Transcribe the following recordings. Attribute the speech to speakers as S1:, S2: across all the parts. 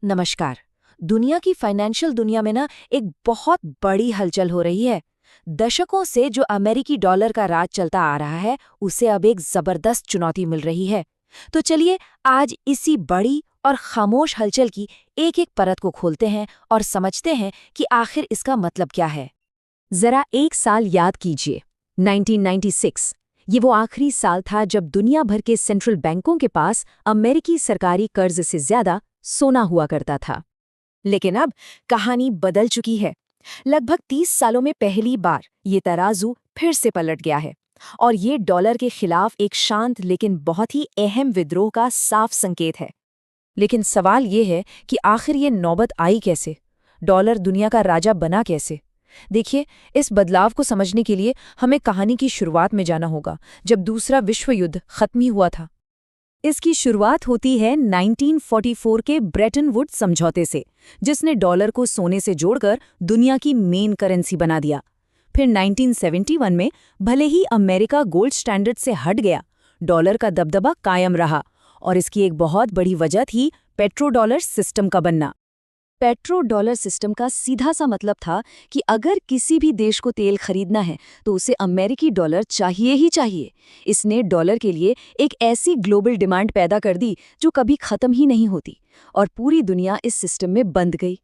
S1: नमस्कार। दुनिया की फाइनेंशियल दुनिया में ना एक बहुत बड़ी हलचल हो रही है। दशकों से जो अमेरिकी डॉलर का राज चलता आ रहा है, उसे अब एक जबरदस्त चुनौती मिल रही है। तो चलिए आज इसी बड़ी और खामोश हलचल की एक-एक परत को खोलते हैं और समझते हैं कि आखिर इसका मतलब क्या है। जरा एक साल याद कीजिए, 1996। ये वो आखिरी साल था जब दुनिया भर के सेंट्रल बैंकों के पास अमेरिकी सरकारी कर्ज से ज्यादा सोना हुआ करता था। लेकिन अब कहानी बदल चुकी है। लगभग 30 सालों में पहली बार ये तराजू फिर से पलट गया है और ये डॉलर के खिलाफ एक शांत लेकिन बहुत ही अहम विद्रोह का साफ संकेत है। लेकिन सवाल ये है कि आखिर ये नौबत आई कैसे? डॉलर दुनिया का राजा बना कैसे? देखिए, इस बदलाव को समझने के लिए हमें कहानी की शुरुआत में जाना होगा, जब दूसरा विश्व युद्ध खत्म ही हुआ था। इसकी शुरुआत होती है 1944 के ब्रेटन वुड्स समझौते से, जिसने डॉलर को सोने से जोड़कर दुनिया की मेन करेंसी बना दिया। फिर 1971 में भले ही अमेरिका गोल्ड स्टैंडर्ड से हट गया, डॉलर का दबदबा कायम रहा और इसकी एक बहुत बड़ी वजह थी पेट्रो डॉलर सिस्टम का बनना। पेट्रो डॉलर सिस्टम का सीधा सा मतलब था कि अगर किसी भी देश को तेल खरीदना है तो उसे अमेरिकी डॉलर चाहिए ही चाहिए। इसने डॉलर के लिए एक ऐसी ग्लोबल डिमांड पैदा कर दी जो कभी खत्म ही नहीं होती और पूरी दुनिया इस सिस्टम में बंध गई।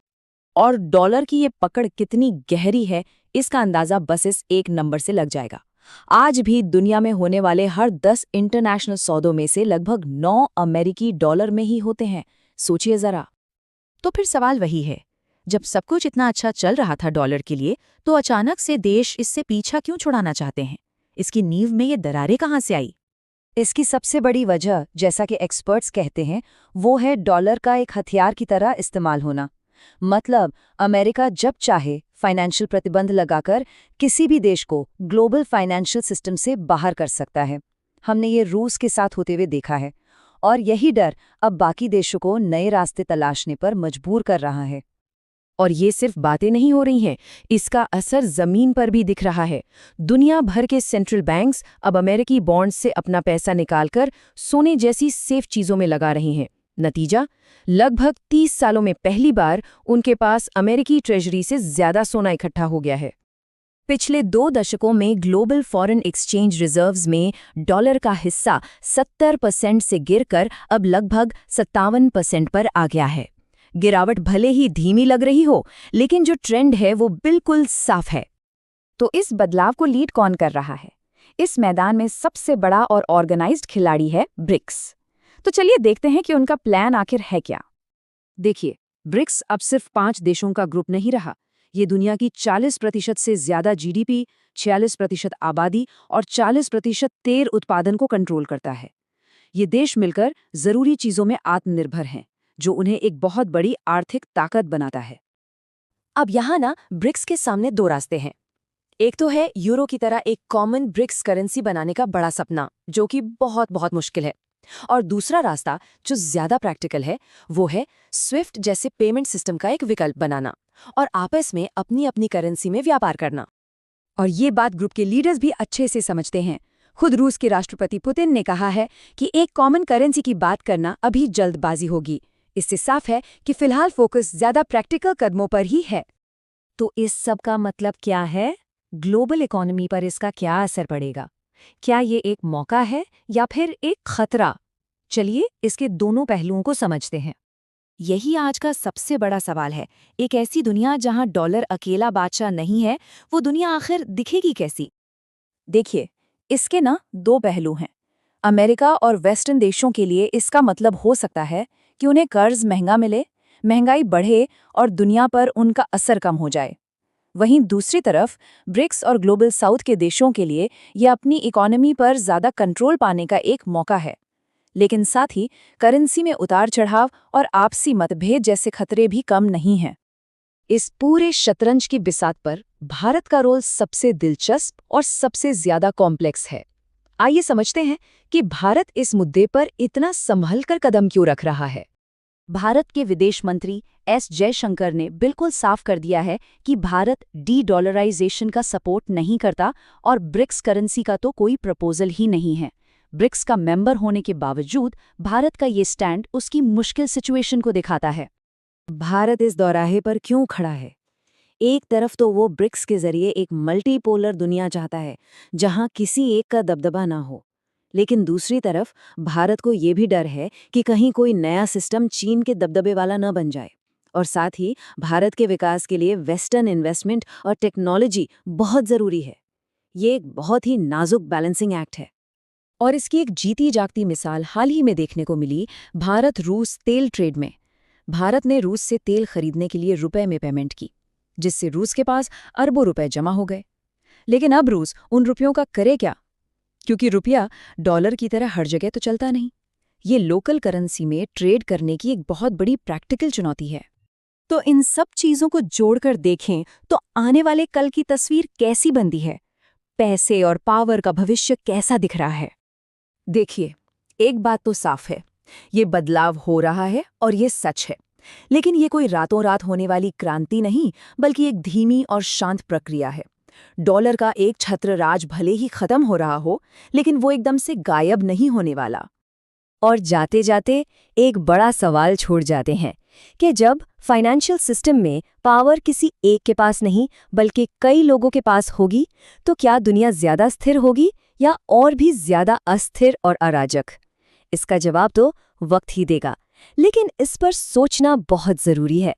S1: और डॉलर की ये पकड़ कितनी गहरी है, इसका अंदाजा बस इस एक नंबर से लग जाएगा। आज भी दुनिया में होने वाले हर 10 इंटरनेशनल सौदों में से लगभग 9 अमेरिकी डॉलर में ही होते हैं। सोचिए जरा। तो फिर सवाल वही है, जब सब कुछ इतना अच्छा चल रहा था डॉलर के लिए, तो अचानक से देश इससे पीछा क्यों छुड़ाना चाहते हैं? इसकी नींव में ये दरारें कहाँ से आई? इसकी सबसे बड़ी वजह, जैसा कि एक्सपर्ट्स कहते हैं, वो है डॉलर का एक हथियार की तरह इस्तेमाल होना। मतलब अमेरिका जब चाहे फाइनेंशियल प्रतिबंध लगाकर किसी भी देश को ग्लोबल फाइनेंशियल सिस्टम से बाहर कर सकता है। हमने ये रूस के साथ होते हुए देखा है और यही डर अब बाकी देशों को नए रास्ते तलाशने पर मजबूर कर रहा है। और ये सिर्फ बातें नहीं हो रही हैं, इसका असर जमीन पर भी दिख रहा है। दुनिया भर के सेंट्रल बैंक्स अब अमेरिकी बॉन्ड्स से अपना पैसा निकालकर सोने जैसी सेफ चीजों में लगा रही हैं। नतीजा, लगभग 30 सालों में पहली बार उनके पास अमेरिकी ट्रेजरी से ज्यादा सोना इकट्ठा हो गया है। पिछले 2 दशकों में ग्लोबल फॉरेन एक्सचेंज रिजर्व्स में डॉलर का हिस्सा 70% से गिरकर अब लगभग 57% पर आ गया है। गिरावट भले ही धीमी लग रही हो, लेकिन जो ट्रेंड है वो बिल्कुल साफ है। तो इस बदलाव को लीड कौन कर रहा है? इस मैदान में सबसे बड़ा और ऑर्गेनाइज्ड खिलाड़ी है ब्रिक्स। तो चलिए देखते हैं कि उनका प्लान आखिर है क्या। देखिए, ब्रिक्स अब सिर्फ 5 देशों का ग्रुप नहीं रहा। ये दुनिया की 40% से ज्यादा जीडीपी, 46% आबादी और 40% तेल उत्पादन को कंट्रोल करता है। ये देश मिलकर जरूरी चीजों में आत्मनिर्भर हैं, जो उन्हें एक बहुत बड़ी आर्थिक ताकत बनाता है। अब यहाँ ना ब्रिक्स के सामने 2 रास्ते हैं। एक तो है यूरो की तरह एक कॉमन ब्रिक्स करेंसी बनाने का बड़ा सपना, जो कि बहुत बहुत मुश्किल है। और दूसरा रास्ता, जो ज्यादा प्रैक्टिकल है, वो है स्विफ्ट जैसे पेमेंट सिस्टम का एक विकल्प बनाना और आपस में अपनी अपनी करेंसी में व्यापार करना। और ये बात ग्रुप के लीडर्स भी अच्छे से समझते हैं। खुद रूस के राष्ट्रपति पुतिन ने कहा है कि एक कॉमन करेंसी की बात करना अभी जल्दबाजी होगी। इससे साफ है कि फिलहाल फोकस ज्यादा प्रैक्टिकल कदमों पर ही है। तो इस सब का मतलब क्या है? ग्लोबल इकोनॉमी पर इसका क्या असर पड़ेगा? क्या ये एक मौका है या फिर एक खतरा? चलिए इसके दोनों पहलुओं को समझते हैं। यही आज का सबसे बड़ा सवाल है। एक ऐसी दुनिया जहां डॉलर अकेला बादशाह नहीं है, वो दुनिया आखिर दिखेगी कैसी? देखिए, इसके ना 2 पहलू हैं। अमेरिका और वेस्टर्न देशों के लिए इसका मतलब हो सकता है कि उन्हें कर्ज महंगा मिले, महंगाई बढ़े और दुनिया पर उनका असर कम हो जाए। वहीं दूसरी तरफ ब्रिक्स और ग्लोबल साउथ के देशों के लिए यह अपनी इकोनॉमी पर ज़्यादा कंट्रोल पाने का एक मौका है। लेकिन साथ ही करेंसी में उतार चढ़ाव और आपसी मतभेद जैसे खतरे भी कम नहीं हैं। इस पूरे शतरंज की बिसात पर भारत का रोल सबसे दिलचस्प और सबसे ज्यादा कॉम्प्लेक्स है। आइए समझते हैं कि भारत इस मुद्दे पर इतना संभल कर कदम क्यों रख रहा है। भारत के विदेश मंत्री एस जयशंकर ने बिल्कुल साफ कर दिया है कि भारत डी-डॉलराइजेशन का सपोर्ट नहीं करता और ब्रिक्स करेंसी का तो कोई प्रपोजल ही नहीं है। ब्रिक्स का मेंबर होने के बावजूद भारत का ये स्टैंड उसकी मुश्किल सिचुएशन को दिखाता है। भारत इस दौराहे पर क्यों खड़ा है? एक तरफ तो वो ब्रिक्स के जरिए एक मल्टीपोलर दुनिया चाहता है, जहां किसी एक का दबदबा ना हो। लेकिन दूसरी तरफ भारत को ये भी डर है कि कहीं कोई नया सिस्टम चीन के दबदबे वाला न बन जाए। और साथ ही भारत के विकास के लिए वेस्टर्न इन्वेस्टमेंट और टेक्नोलॉजी बहुत ज़रूरी है। ये एक बहुत ही नाजुक बैलेंसिंग एक्ट है। और इसकी एक जीती जागती मिसाल हाल ही में देखने को मिली, भारत रूस तेल ट्रेड में। भारत ने रूस से तेल खरीदने के लिए रुपए में पेमेंट की, जिससे रूस के पास अरबों रुपए जमा हो गए। लेकिन अब रूस उन रुपयों का करे क्या? क्योंकि रुपया डॉलर की तरह हर जगह तो चलता नहीं। ये लोकल करेंसी में ट्रेड करने की एक बहुत बड़ी प्रैक्टिकल चुनौती है। तो इन सब चीजों को जोड़कर देखें तो आने वाले कल की तस्वीर कैसी बनती है? पैसे और पावर का भविष्य कैसा दिख रहा है? देखिए, एक बात तो साफ है, ये बदलाव हो रहा है और ये सच है। लेकिन ये कोई रातों रात होने वाली क्रांति नहीं, बल्कि एक धीमी और शांत प्रक्रिया है। डॉलर का एक छत्र राज भले ही खत्म हो रहा हो, लेकिन वो एकदम से गायब नहीं होने वाला। और जाते जाते एक बड़ा सवाल छोड़ जाते हैं कि जब फाइनेंशियल सिस्टम में पावर किसी एक के पास नहीं बल्कि कई लोगों के पास होगी, तो क्या दुनिया ज्यादा स्थिर होगी या और भी ज्यादा अस्थिर और अराजक? इसका जवाब तो वक्त ही देगा, लेकिन इस पर सोचना बहुत जरूरी है।